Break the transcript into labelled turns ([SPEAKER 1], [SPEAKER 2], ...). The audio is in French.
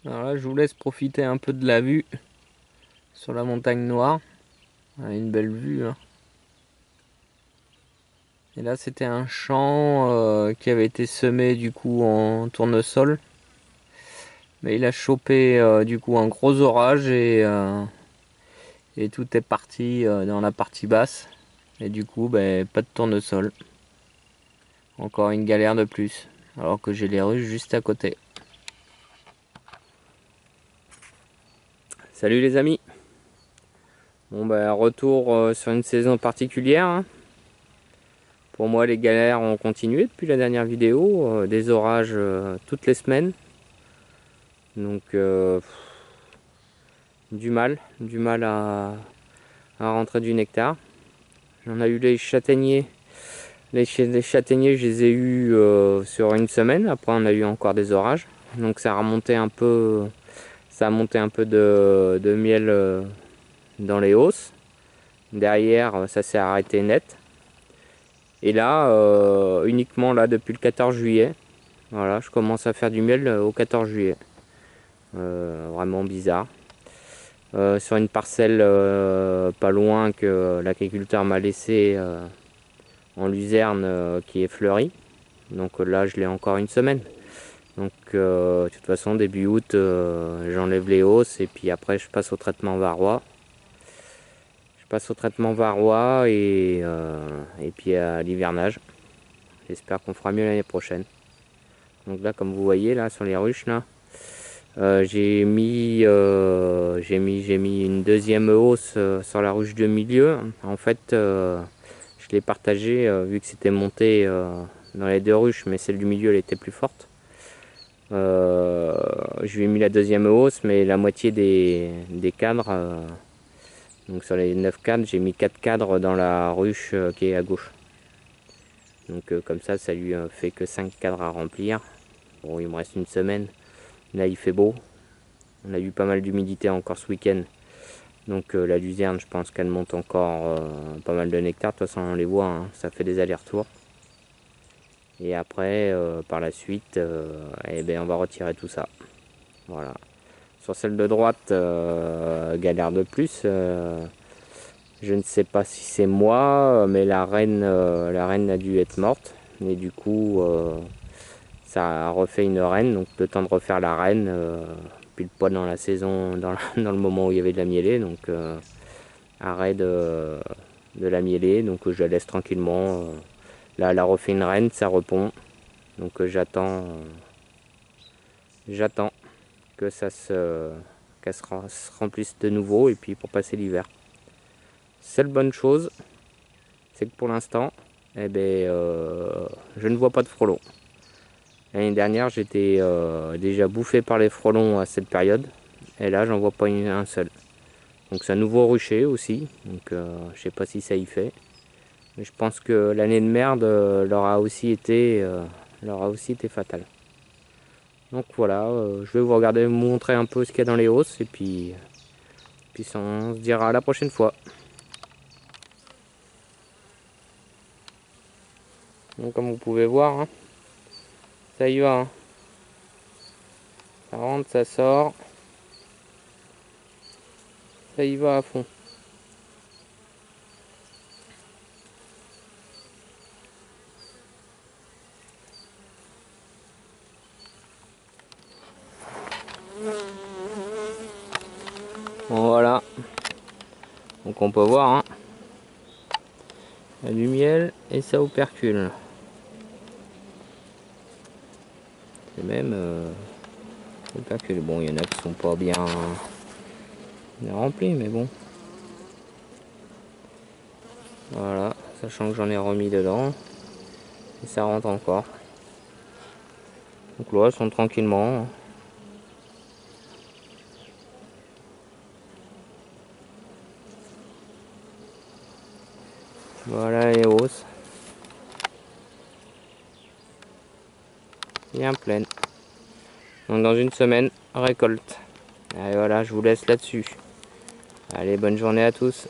[SPEAKER 1] Alors là, je vous laisse profiter un peu de la vue sur la montagne noire. Une belle vue, hein. Et là, c'était un champ qui avait été semé du coup en tournesol. Mais il a chopé du coup un gros orage et tout est parti dans la partie basse. Et du coup, pas de tournesol. Encore une galère de plus. Alors que j'ai les ruches juste à côté. Salut les amis. Bon retour sur une saison particulière, hein. Pour moi les galères ont continué depuis la dernière vidéo. Des orages toutes les semaines. Donc du mal à rentrer du nectar. J'en ai eu les châtaigniers. Les châtaigniers, je les ai eus sur une semaine. Après, on a eu encore des orages. Donc, ça a monté un peu de miel dans les hausses. Derrière, ça s'est arrêté net. Et là, uniquement là depuis le 14 juillet. Voilà, je commence à faire du miel au 14 juillet. Vraiment bizarre. Sur une parcelle pas loin que l'agriculteur m'a laissé en luzerne qui est fleurie. Donc là, je l'ai encore une semaine. Donc de toute façon, début août, j'enlève les hausses et puis après, je passe au traitement varrois. Et puis à l'hivernage. J'espère qu'on fera mieux l'année prochaine. Donc là, comme vous voyez, là sur les ruches, là, j'ai mis une deuxième hausse sur la ruche de milieu. En fait, je l'ai partagée vu que c'était monté dans les deux ruches, mais celle du milieu elle était plus forte. Je lui ai mis la deuxième hausse, mais la moitié des cadres, donc sur les 9 cadres, j'ai mis 4 cadres dans la ruche qui est à gauche. Donc comme ça lui fait que 5 cadres à remplir. Bon, il me reste une semaine. Là, il fait beau. On a eu pas mal d'humidité encore ce week-end. Donc la luzerne, je pense qu'elle monte encore pas mal de nectar. De toute façon, on les voit, hein, ça fait des allers-retours. Et après, par la suite, on va retirer tout ça. Voilà. Sur celle de droite, galère de plus. Je ne sais pas si c'est moi, mais la reine a dû être morte. Et du coup, ça a refait une reine. Donc le temps de refaire la reine, pile poil dans la saison, dans le moment où il y avait de la mielée. Donc arrêt de la mielée. Donc je la laisse tranquillement. Là, elle a refait une reine, ça repond. Donc j'attends que qu'elle se remplisse de nouveau et puis pour passer l'hiver. Seule bonne chose, c'est que pour l'instant, je ne vois pas de frelons. L'année dernière, j'étais déjà bouffé par les frelons à cette période, et là, j'en vois pas un seul. Donc c'est un nouveau rucher aussi, donc je sais pas si ça y fait. Mais je pense que l'année de merde leur a aussi été fatale. Donc voilà, je vais vous montrer un peu ce qu'il y a dans les hausses, et puis on se dira à la prochaine fois. Donc comme vous pouvez voir, hein, ça y va, hein. Ça rentre, ça sort, ça y va à fond. Bon, voilà, donc on peut voir, hein. Il y a du miel et ça opercule. C'est même opercule. Bon, il y en a qui sont pas bien remplis, mais bon. Voilà, sachant que j'en ai remis dedans. Et ça rentre encore. Donc là, elles sont tranquillement. Voilà les hausses. Bien pleine. Donc dans une semaine, récolte. Allez voilà, je vous laisse là-dessus. Allez, bonne journée à tous.